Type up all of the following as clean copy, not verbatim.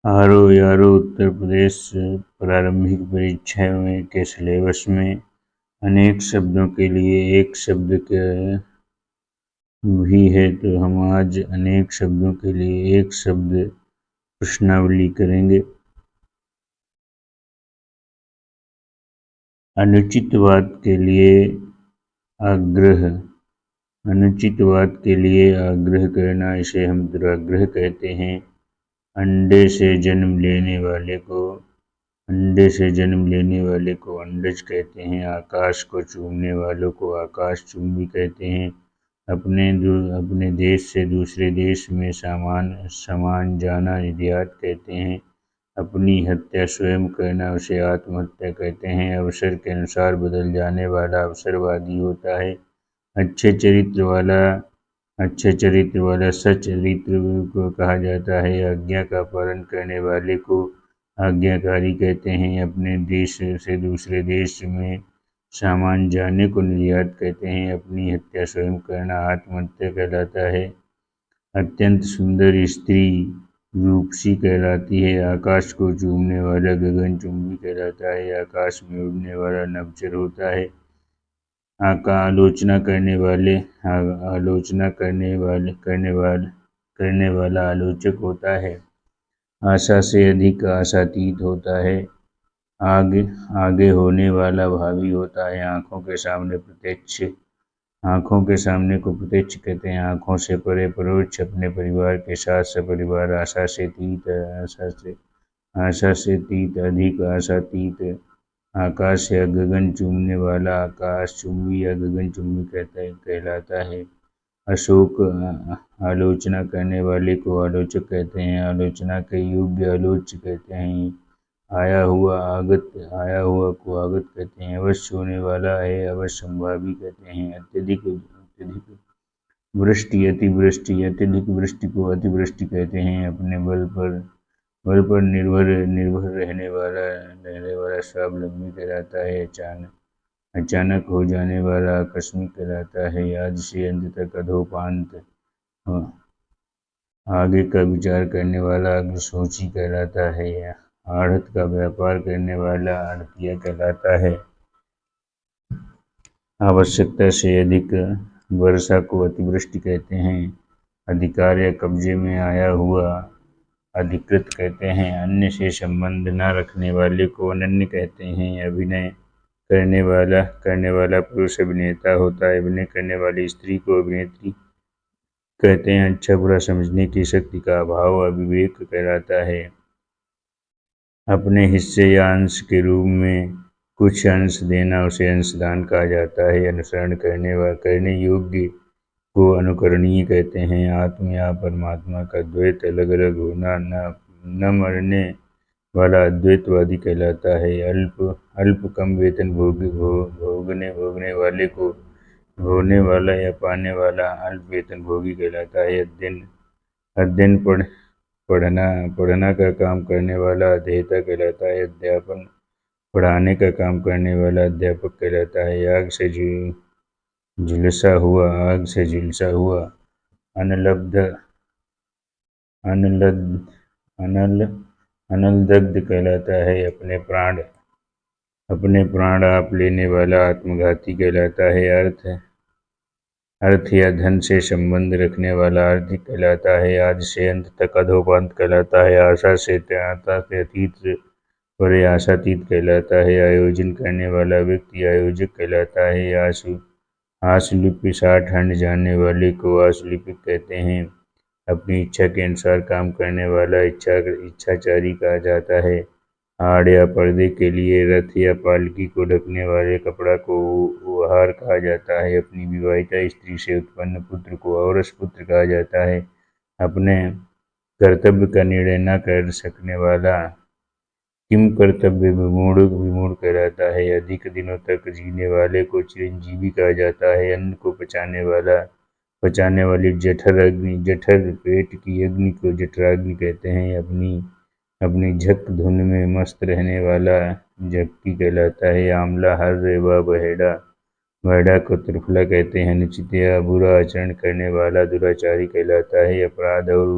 RO Uttar Pradesh प्रारंभिक परीक्षाओं के सिलेबस में अनेक शब्दों के लिए एक शब्द भी है, तो हम आज अनेक शब्दों के लिए एक शब्द प्रश्नावली करेंगे। अनुचितवाद के लिए आग्रह। अनुचितवाद के लिए आग्रह करना, इसे हम दुराग्रह कहते हैं। अंडे से जन्म लेने वाले को अंडज कहते हैं। आकाश को चूमने वालों को आकाशचुंबी कहते हैं। अपने देश से दूसरे देश में सामान जाना निर्यात कहते हैं। अपनी हत्या स्वयं करना, उसे आत्महत्या कहते हैं। अवसर के अनुसार बदल जाने वाला अवसरवादी होता है। अच्छे चरित्र वाला सच्चरित्र को कहा जाता है। आज्ञा का पालन करने वाले को आज्ञाकारी कहते हैं। अपने देश से दूसरे देश में सामान जाने को निर्यात कहते हैं। अपनी हत्या स्वयं करना आत्महत्या कहलाता है। अत्यंत सुंदर स्त्री रूपसी कहलाती है। आकाश को चूमने वाला गगनचुंबी कहलाता है। आकाश में उड़ने वाला नभचर होता है। आलोचना करने वाला आलोचक होता है। आशा से अधिक आशातीत होता है। आगे होने वाला भावी होता है। आँखों के सामने को प्रत्यक्ष कहते हैं। आँखों से परे परोक्ष। अपने परिवार के साथ सपरिवार। आशा से तीत अधिक आशातीत। आकाश या गगन चूमने वाला आकाशचुंबी या गगनचुंबी कहलाता है। आलोचना करने वाले को आलोचक कहते हैं। आलोचना के योग्य आलोच्य कहते हैं। आया हुआ को आगत कहते हैं। अवश्य होने वाला है अवश्य संभावी कहते हैं। अत्यधिक वृष्टि अत्यधिक वृष्टि को अतिवृष्टि कहते हैं। अपने बल पर निर्भर रहने वाला स्वावलंबी कहलाता है। अचानक हो जाने वाला आकस्मिक कहलाता है। आदि से अंत तक अधोपांत। आगे का विचार करने वाला अग्रसोची कहलाता है। आढ़त का व्यापार करने वाला आढ़तिया कहलाता है। आवश्यकता से अधिक वर्षा को अतिवृष्टि कहते हैं। अधिकार या कब्जे में आया हुआ अधिकृत कहते हैं। अन्य से संबंध न रखने वाले को अनन्य कहते हैं। अभिनय करने वाला पुरुष अभिनेता होता है। अभिनय करने वाली स्त्री को अभिनेत्री कहते हैं। अच्छा बुरा समझने की शक्ति का अभाव अविवेक कहलाता है। अपने हिस्से या अंश के रूप में कुछ अंश देना, उसे अंशदान कहा जाता है। अनुसरण करने योग्य को अनुकरणीय कहते हैं। आत्मा या परमात्मा का द्वैत अलग अलग होना, न मरने वाला अद्वैतवादी कहलाता है। अल्प कम वेतन भोगने वाले को भोगने वाला या पाने वाला अल्प वेतन भोगी कहलाता है। अध्ययन पढ़ना का काम करने वाला अध्येता कहलाता है। अध्यापन पढ़ाने का काम करने वाला अध्यापक कहलाता है। आग से झुलसा हुआ अनलदग्ध कहलाता है। अपने प्राण आप लेने वाला आत्मघाती कहलाता है। अर्थ या धन से संबंध रखने वाला आर्थिक कहलाता है। आदि से अंत तक अधोपांत कहलाता है। आशा से अतीत परे आशातीत कहलाता है। आयोजन करने वाला व्यक्ति आयोजक कहलाता है। आशुलिपि 60 हंड जानने वाले को आशुलिपिक कहते हैं। अपनी इच्छा के अनुसार काम करने वाला इच्छाचारी कहा जाता है। हाड़ या पर्दे के लिए रथ या पालकी को ढकने वाले कपड़ा को उपहार कहा जाता है। अपनी विवाहिता स्त्री से उत्पन्न पुत्र को औरस पुत्र कहा जाता है। अपने कर्तव्य का निर्णय न कर सकने वाला किम कर्तव्य विमूढ़ कहलाता है। अधिक दिनों तक जीने वाले को चिरंजीवी कहा जाता है। अन्न को पचाने वाली जठर पेट की अग्नि को जठराग्नि कहते हैं। अपनी झक धुन में मस्त रहने वाला झक्की कहलाता है। आमला हर्र व बहेड़ा को त्रिफला कहते हैं। अनुचित या बुरा आचरण करने वाला दुराचारी कहलाता है। अपराध और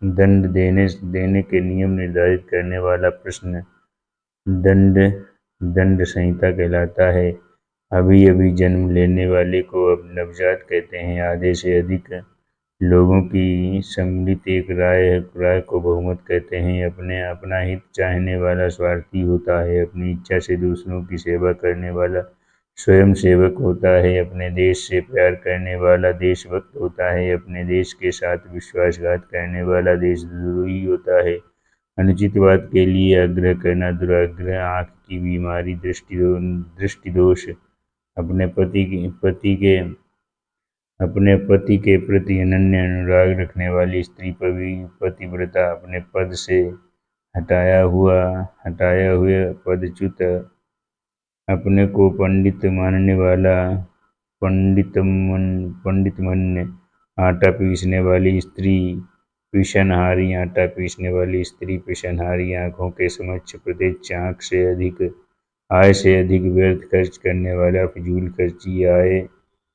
दंड देने के नियम निर्धारित करने वाला प्रश्न दंड दंड संहिता कहलाता है। अभी अभी जन्म लेने वाले को अब नवजात कहते हैं। आधे से अधिक लोगों की सम्मिलित एक राय को बहुमत कहते हैं। अपना हित चाहने वाला स्वार्थी होता है। अपनी इच्छा से दूसरों की सेवा करने वाला स्वयं सेवक होता है। अपने देश से प्यार करने वाला देशभक्त होता है। अपने देश के साथ विश्वासघात करने वाला देशद्रोही होता है। अनुचित बात के लिए आग्रह करना दुराग्रह, आँख की बीमारी, दृष्टि दोष, अपने पति के प्रति अनन्य अनुराग रखने वाली स्त्री पतिव्रता, अपने पद से हटाया हुए पदच्युत, अपने को पंडित मानने वाला पंडित मान्य, आटा पीसने वाली स्त्री पिशनहारी, आटा पीसने वाली स्त्री पिशनहारी, आंखों के समक्ष प्रत्यक्ष आय से अधिक व्यर्थ खर्च करने वाला फिजूल खर्ची,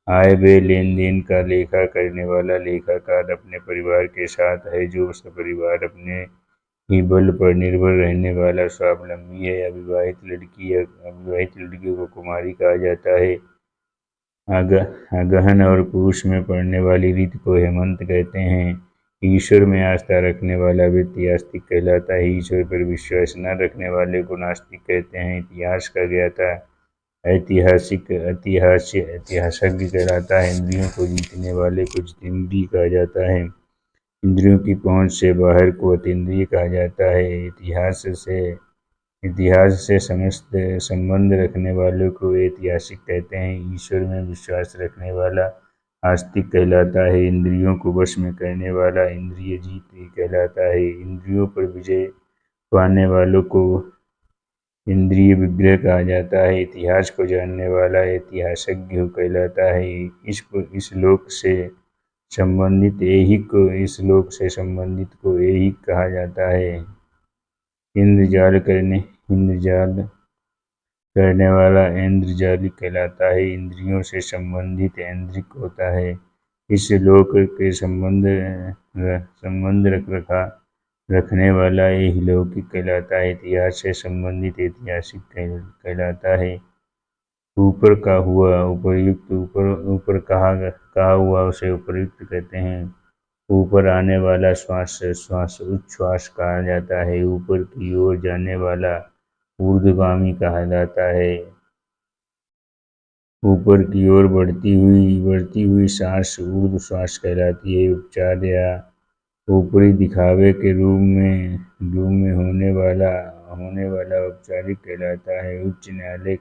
आय व लेन देन का लेखा करने वाला लेखाकार, अपने परिवार के साथ है जो सपरिवार अपने ही बल पर निर्भर रहने वाला स्वावलंबी है। अविवाहित लड़कियों को कुमारी कहा जाता है। अगहन और पुरुष में पड़ने वाली रीति को हेमंत कहते हैं। ईश्वर में आस्था रखने वाला व्यक्ति आस्तिक कहलाता है। ईश्वर पर विश्वास न रखने वाले को नास्तिक कहते हैं। इतिहास का ज्ञाता ऐतिहासिज्ञ कहलाता है। इंद्रियों को जीतने वाले को जितेंद्रिय कहा जाता है। इंद्रियों की पहुंच से बाहर को अतीन्द्रिय कहा जाता है। इतिहास से समस्त संबंध रखने वालों को ऐतिहासिक कहते हैं। ईश्वर में विश्वास रखने वाला आस्तिक कहलाता है। इंद्रियों को वश में करने वाला इंद्रिय जीत कहलाता है। इंद्रियों पर विजय पाने वालों को इंद्रिय विग्रह कहा जाता है। इतिहास को जानने वाला ऐतिहासिज्ञ कहलाता है। इस लोक से संबंधित को ऐहिक कहा जाता है। इंद्रजाल करने वाला इंद्रजालिक कहलाता है। इंद्रियों से संबंधित ऐन्द्रिक होता है। इस लोक के संबंध रखने वाला ऐहिलौकिक कहलाता है। इतिहास से संबंधित ऐतिहासिक कहलाता है। ऊपर का हुआ उपर्युक्त, ऊपर कहा हुआ उसे उपर्युक्त कहते हैं। ऊपर आने वाला श्वास उच्छ्वास कहा जाता है। ऊपर की ओर जाने वाला ऊर्ध्वगामी कहा जाता है। ऊपर की ओर बढ़ती हुई सांस ऊर्ध्व श्वास कहलाती है। उपचार या ऊपरी दिखावे के रूप में होने वाला औपचारिक कहलाता है। उच्च न्यायालय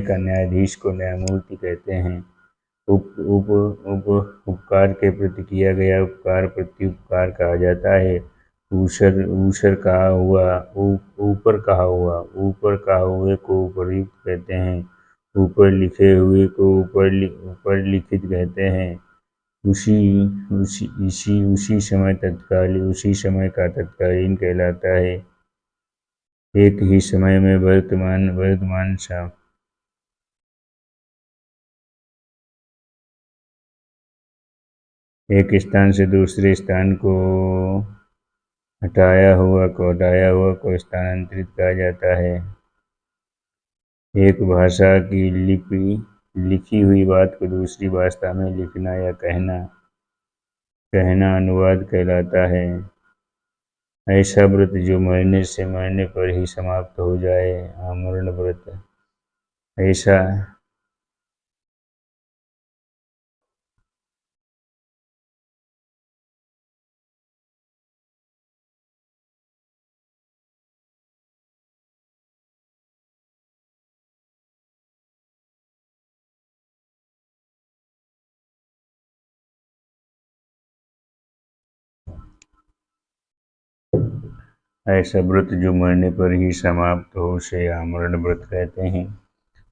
का न्यायाधीश को न्यायमूर्ति कहते हैं। उपकार के प्रति किया गया उपकार प्रत्युपकार कहा जाता है। ऊपर कहा हुए को उपर्युक्त कहते हैं। ऊपर लिखे हुए को ऊपर लिखित कहते हैं। उसी समय का तत्कालीन कहलाता है। एक ही समय में वर्तमान एक स्थान से दूसरे स्थान को हटाया हुआ को स्थानांतरित कहा जाता है। एक भाषा की लिखी हुई बात को दूसरी भाषा में लिखना या कहना अनुवाद कहलाता है। ऐसा व्रत जो मरने पर ही समाप्त हो जाए, आमरण व्रत। ऐसा व्रत जो मरने पर ही समाप्त हो उसे आमरण व्रत कहते हैं।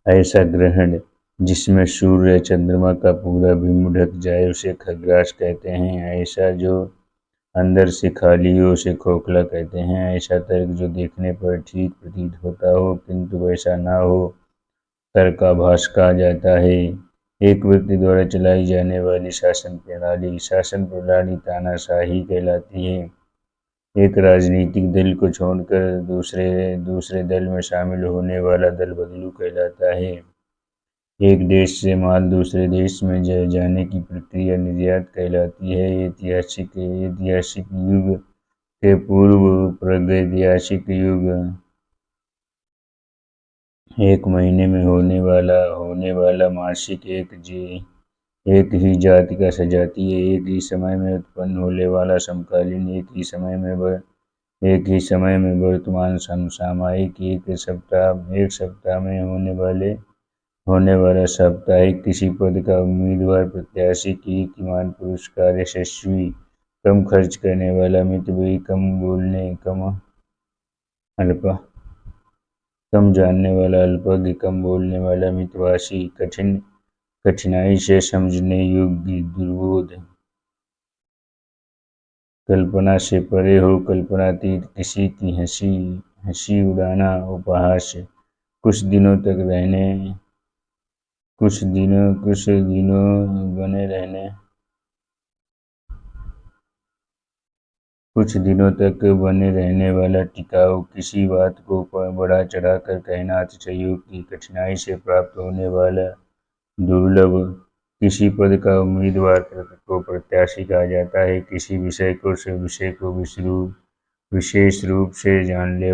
ऐसा ग्रहण जिसमें सूर्य चंद्रमा का पूरा बिंब ढक जाए उसे खग्रास कहते हैं। ऐसा जो अंदर से खाली हो उसे खोखला कहते हैं। ऐसा तर्क जो देखने पर ठीक प्रतीत होता हो किंतु वैसा ना हो तर्काभास कहा जाता है। एक व्यक्ति द्वारा चलाई जाने वाली शासन प्रणाली तानाशाही कहलाती है। एक राजनीतिक दल को छोड़कर दूसरे दल में शामिल होने वाला दल बदलू कहलाता है। एक देश से माल दूसरे देश में जाने की प्रक्रिया निर्यात कहलाती है। ऐतिहासिक युग के पूर्व प्रागैतिहासिक युग एक महीने में होने वाला मासिक एक ही जाति का सजातीय एक ही समय में उत्पन्न होने वाला समकालीन एक ही समय में वर्तमान समसामयिक एक सप्ताह में होने वाला साप्ताहिक किसी पद का उम्मीदवार प्रत्याशी कीर्तिमान पुरस्कार यशस्वी कम खर्च करने वाला मितव्ययी कम जानने वाला अल्पज्ञ कम बोलने वाला मितभाषी कठिनाई से समझने योग्य दुर्बोध कल्पना से परे हो कल्पनातीत किसी की हंसी उड़ाना उपहास कुछ दिनों तक बने रहने वाला टिकाऊ किसी बात को बढ़ा चढ़ाकर कहना अतिशयोक्ति की कठिनाई से प्राप्त होने वाला दुर्लभ किसी पद का उम्मीदवार को प्रत्याशी कहा जाता है। किसी विषय को विशेष रूप से जानने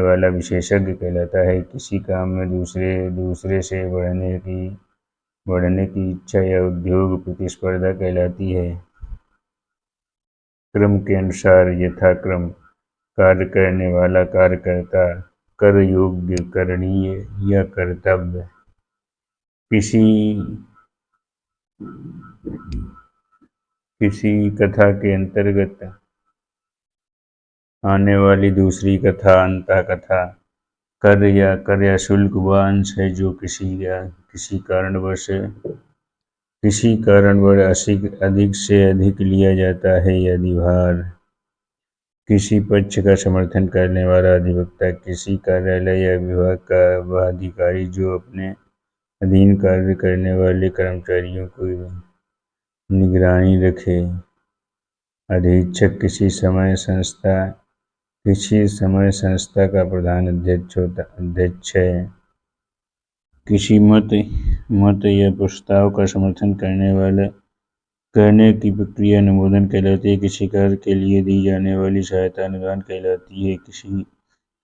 वाला विशेषज्ञ कहलाता है। किसी काम में दूसरे से बढ़ने की इच्छा या उद्योग प्रतिस्पर्धा कहलाती है। क्रम के अनुसार यथाक्रम कार्य करने वाला कार्यकर्ता कर योग्य करणीय या कर्तव्य किसी कथा के अंतर्गत आने वाली दूसरी कथा अंतः कथा कर या शुल्क वह अंश है जो किसी कारणवश अधिक से अधिक लिया जाता है। या अधिभार किसी पक्ष का समर्थन करने वाला अधिवक्ता किसी कार्यालय या विभाग का वह अधिकारी जो अपने अधीन कार्य करने वाले कर्मचारियों की निगरानी रखे। अधीक्षक किसी समय संस्था का प्रधान अध्यक्ष है। किसी मत या प्रस्ताव का समर्थन करने की प्रक्रिया अनुमोदन कहलाती है। किसी कार्य के लिए दी जाने वाली सहायता अनुदान कहलाती है।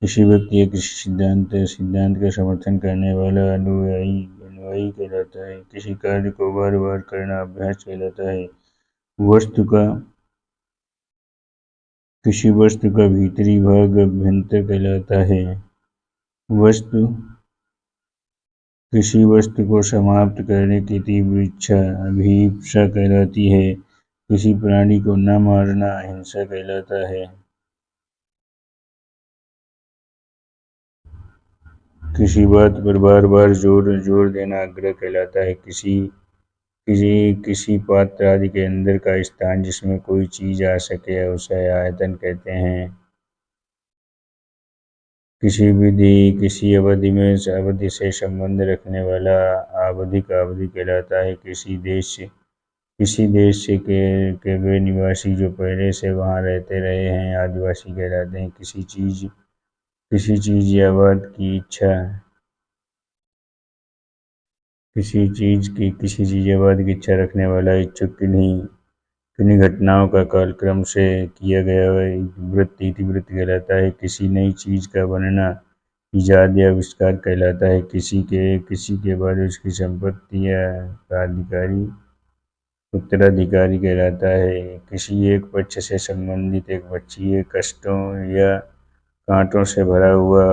किसी व्यक्ति या किसी सिद्धांत का समर्थन करने वाला अनुयायी कहलाता है। किसी कार्य को बार बार करना अभ्यास कहलाता है। किसी वस्तु का भीतरी भाग अभ्यंतर कहलाता है। किसी वस्तु को समाप्त करने की तीव्र इच्छा अभिप्सा कहलाती है। किसी प्राणी को न मारना अहिंसा कहलाता है। किसी बात पर बार बार जोर देना आग्रह कहलाता है। किसी पात्र आदि के अंदर का स्थान जिसमें कोई चीज आ सके उसे आयतन कहते हैं। किसी अवधि से संबंध रखने वाला आवधिक अवधि कहलाता है। किसी देश के वे निवासी जो पहले से वहां रहते रहे हैं आदिवासी कहलाते हैं। किसी चीज या बात की इच्छा रखने वाला इच्छुक किन्हीं घटनाओं का कालक्रम से किया गया इतिवृत्त कहलाता है। किसी नई चीज का बनना इजाद या आविष्कार कहलाता है। किसी के बाद उसकी संपत्ति का उत्तराधिकारी कहलाता है। किसी एक पक्ष से संबंधित एक पक्षीय कष्टों या कांटों से भरा हुआ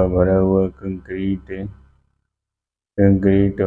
कंक्रीट